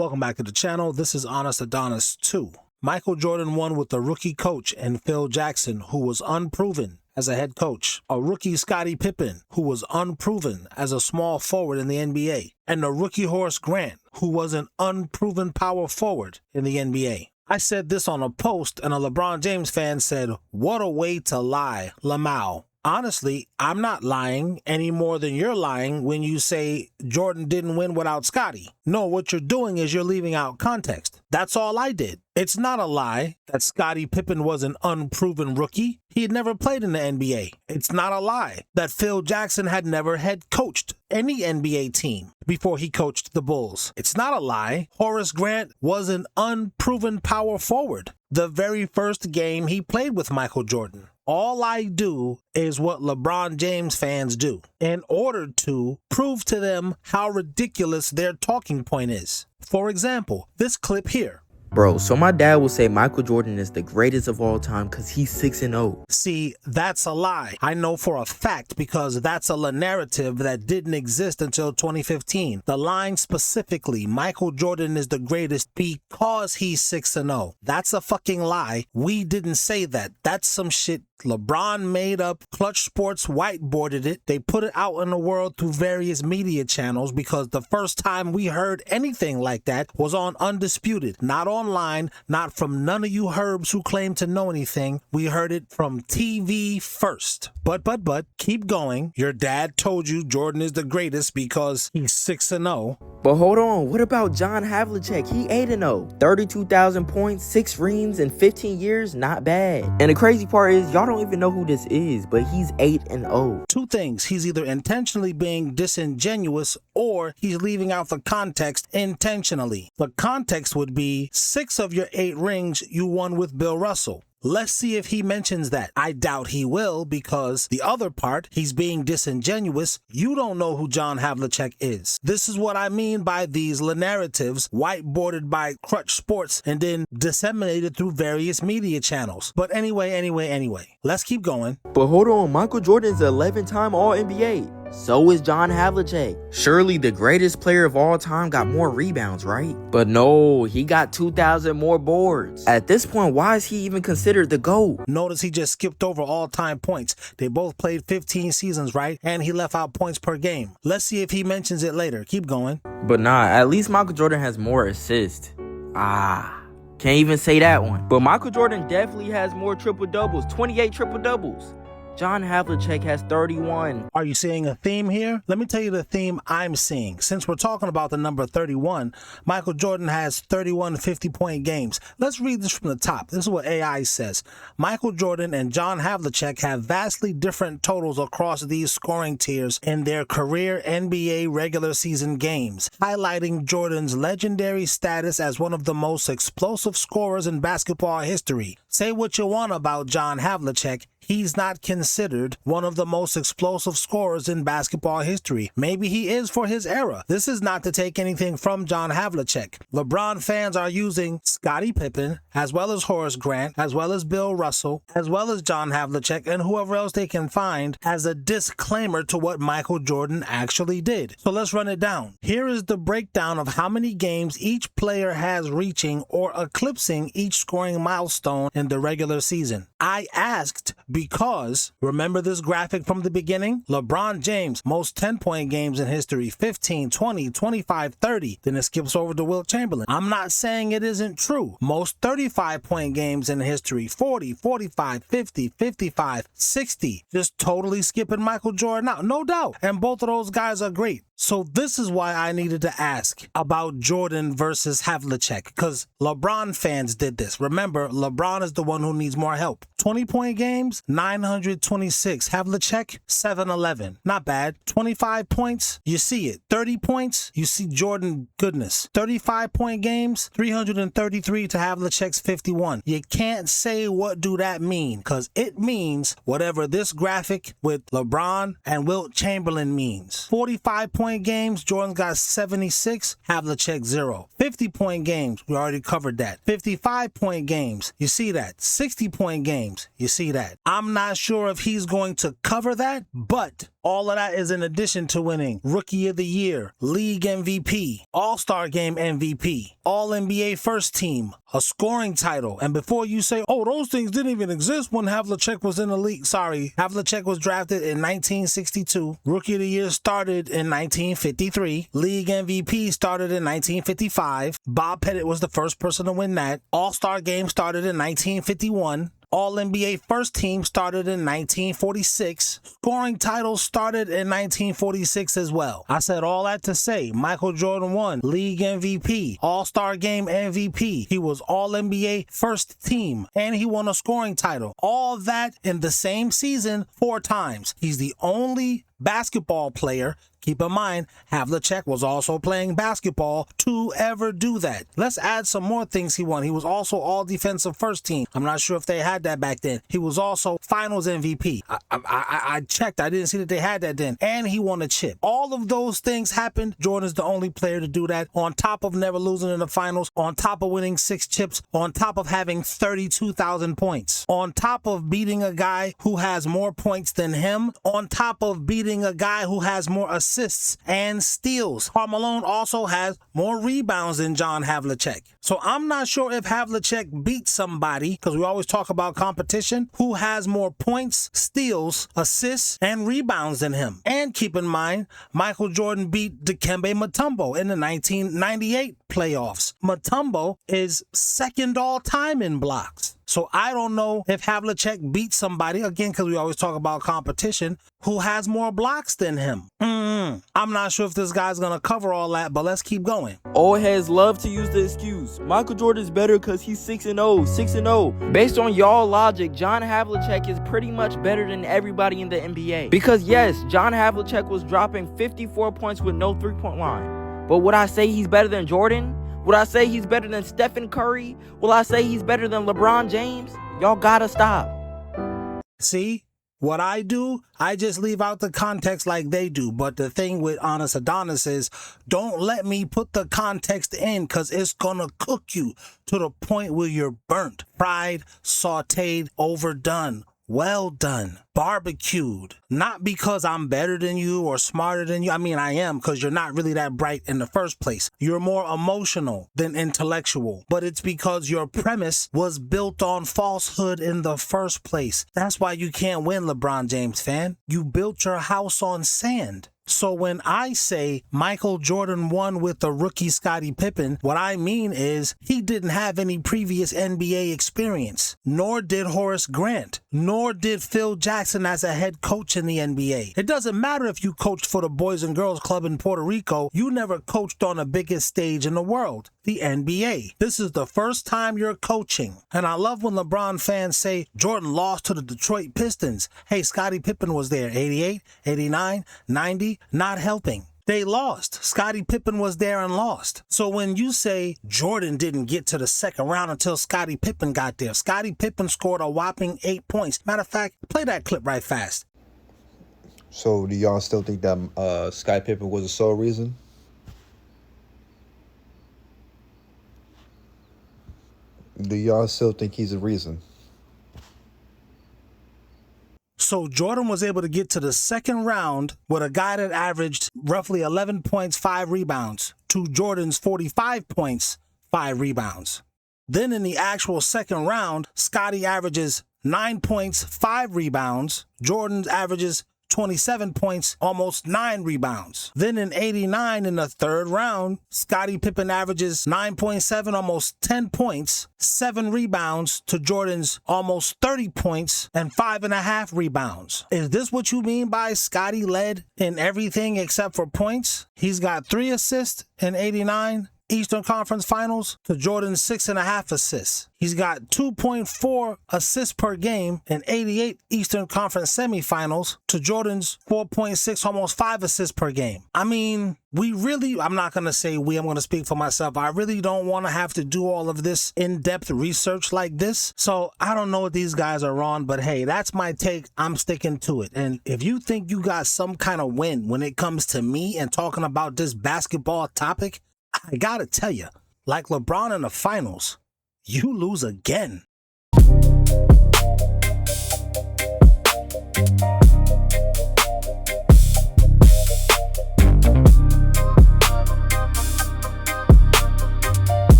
Welcome back to the channel. This is Honest Adonis 2. Michael Jordan won with a rookie coach and Phil Jackson, who was unproven as a head coach, a rookie Scottie Pippen, who was unproven as a small forward in the NBA, and a rookie Horace Grant, who was an unproven power forward in the NBA. I said this on a post, and a LeBron James fan said, "What a way to lie, Lamau." Honestly, I'm not lying any more than you're lying when you say Jordan didn't win without Scottie. No, what you're doing is you're leaving out context. That's all I did. It's not a lie that Scottie Pippen was an unproven rookie. He had never played in the NBA. It's not a lie that Phil Jackson had never head coached any NBA team before he coached the Bulls. It's not a lie Horace Grant was an unproven power forward the very first game he played with Michael Jordan. All I do is what LeBron James fans do in order to prove to them how ridiculous their talking point is. For example, this clip here. Bro, so my dad will say Michael Jordan is the greatest of all time because he's 6-0. See, that's a lie. I know for a fact because that's a narrative that didn't exist until 2015. The line specifically, Michael Jordan is the greatest because he's 6-0. That's a fucking lie. We didn't say that. That's some shit LeBron made up. Clutch Sports whiteboarded it. They put it out in the world through various media channels because the first time we heard anything like that was on Undisputed, not online, not from none of you herbs who claim to know anything. We heard it from TV first. But, keep going. Your dad told you Jordan is the greatest because he's 6-0. But hold on, what about John Havlicek? He 8-0. 32,000 points, 6 rings in 15 years, not bad. And the crazy part is, y'all don't even know who this is, but he's 8-0. Two things. He's either intentionally being disingenuous or he's leaving out the context intentionally. The context would be 6 of your 8 rings you won with Bill Russell. Let's see if he mentions that. I doubt he will because the other part, he's being disingenuous. You don't know who John Havlicek is. This is what I mean by these narratives whiteboarded by Clutch Sports and then disseminated through various media channels. But anyway, let's keep going. But hold on, Michael Jordan's an 11-time All-NBA. So is John Havlicek. Surely the greatest player of all time got more rebounds, right? But no, he got 2,000 more boards. At this point, why is he even considered the GOAT? Notice he just skipped over all-time points. They both played 15 seasons, right? And he left out points per game. Let's see if he mentions it later. Keep going. But nah, at least Michael Jordan has more assists. Can't even say that one. But Michael Jordan definitely has more triple-doubles, 28 triple-doubles. John Havlicek has 31. Are you seeing a theme here? Let me tell you the theme I'm seeing. Since we're talking about the number 31, Michael Jordan has 31 50-point games. Let's read this from the top. This is what AI says. Michael Jordan and John Havlicek have vastly different totals across these scoring tiers in their career NBA regular season games, highlighting Jordan's legendary status as one of the most explosive scorers in basketball history. Say what you want about John Havlicek, he's not considered one of the most explosive scorers in basketball history. Maybe he is for his era. This is not to take anything from John Havlicek. LeBron fans are using Scottie Pippen, as well as Horace Grant, as well as Bill Russell, as well as John Havlicek, and whoever else they can find as a disclaimer to what Michael Jordan actually did. So let's run it down. Here is the breakdown of how many games each player has reaching or eclipsing each scoring milestone in the regular season. I asked because, remember this graphic from the beginning? LeBron James, most 10-point games in history, 15, 20, 25, 30. Then it skips over to Wilt Chamberlain. I'm not saying it isn't true. Most 35-point games in history, 40, 45, 50, 55, 60. Just totally skipping Michael Jordan out, no doubt. And both of those guys are great. So this is why I needed to ask about Jordan versus Havlicek, because LeBron fans did this. Remember, LeBron is the one who needs more help. 20-point games, 926. Havlicek, 711. Not bad. 25 points, you see it. 30 points, you see Jordan goodness. 35-point games, 333 to Havlicek's 51. You can't say what do that mean, because it means whatever this graphic with LeBron and Wilt Chamberlain means. 45-point games, Jordan's got 76, Havlicek 0. 50-point games, we already covered that. 55-point games, you see that. 60-point games, you see that. I'm not sure if he's going to cover that, but all of that is in addition to winning Rookie of the Year, League MVP, All-Star Game MVP, All-NBA First Team, a scoring title. And before you say, oh, those things didn't even exist when Havlicek was in the league. Sorry, Havlicek was drafted in 1962. Rookie of the Year started in 1953. League MVP started in 1955. Bob Pettit was the first person to win that. All-Star Game started in 1951. All-NBA First Team started in 1946. Scoring titles started in 1946 as well. I said all that to say Michael Jordan won League MVP, All-Star Game MVP. He was All-NBA First Team, and he won a scoring title. All that in the same season 4 times. He's the only basketball player, keep in mind, Havlicek was also playing basketball, to ever do that. Let's add some more things he won. He was also all defensive first team. I'm not sure if they had that back then. He was also finals MVP. I checked. I didn't see that they had that then. And he won a chip. All of those things happened. Jordan's the only player to do that, on top of never losing in the finals, on top of winning 6 chips, on top of having 32,000 points, on top of beating a guy who has more points than him, on top of beating a guy who has more assists and steals. Karl Malone also has more rebounds than John Havlicek. So I'm not sure if Havlicek beats somebody, because we always talk about competition, who has more points, steals, assists, and rebounds than him. And keep in mind, Michael Jordan beat Dikembe Mutombo in the 1998 playoffs. Mutombo is second all time in blocks. So I don't know if Havlicek beats somebody, again, because we always talk about competition, who has more blocks than him. I'm not sure if this guy's going to cover all that, but let's keep going. Old heads love to use the excuse Michael Jordan's better because he's 6-0, 6-0. Based on y'all logic, John Havlicek is pretty much better than everybody in the NBA. Because yes, John Havlicek was dropping 54 points with no 3-point line. But would I say he's better than Jordan? Would I say he's better than Stephen Curry? Will I say he's better than LeBron James? Y'all gotta stop. See? What I do, I just leave out the context like they do. But the thing with Honest Adonis is, don't let me put the context in, because it's gonna cook you to the point where you're burnt, fried, sauteed, overdone, well done, barbecued. Not because I'm better than you or smarter than you. I mean, I am, because you're not really that bright in the first place. You're more emotional than intellectual. But it's because your premise was built on falsehood in the first place. That's why you can't win, LeBron James fan. You built your house on sand. So when I say Michael Jordan won with the rookie Scottie Pippen, what I mean is he didn't have any previous NBA experience, nor did Horace Grant, nor did Phil Jackson as a head coach in the NBA. It doesn't matter if you coached for the Boys and Girls Club in Puerto Rico, you never coached on the biggest stage in the world, the NBA. This is the first time you're coaching. And I love when LeBron fans say Jordan lost to the Detroit Pistons. Hey, Scottie Pippen was there, 88, 89, 90. Not helping. They lost. Scottie Pippen was there and lost. So when you say Jordan didn't get to the second round until Scottie Pippen got there, Scottie Pippen scored a whopping 8 points. Matter of fact, play that clip right fast. So do y'all still think that Scottie Pippen was the sole reason? Do y'all still think he's the reason? So Jordan was able to get to the second round with a guy that averaged roughly 11 points, 5 rebounds, to Jordan's 45 points, 5 rebounds. Then in the actual second round, Scottie averages 9 points, 5 rebounds. Jordan averages 27 points, almost 9 rebounds. Then in 89, in the third round, Scottie Pippen averages 9.7, almost 10 points, 7 rebounds to Jordan's almost 30 points and 5.5 rebounds. Is this what you mean by Scottie led in everything except for points? He's got 3 assists in 89 Eastern Conference Finals to Jordan's 6.5 assists. He's got 2.4 assists per game in 88 Eastern Conference semifinals to Jordan's 4.6, almost 5 assists per game. I mean, I'm not going to say I'm going to speak for myself. I really don't want to have to do all of this in-depth research like this. So I don't know what these guys are on, but hey, that's my take. I'm sticking to it. And if you think you got some kind of win when it comes to me and talking about this basketball topic, I gotta tell you, like LeBron in the finals, you lose again.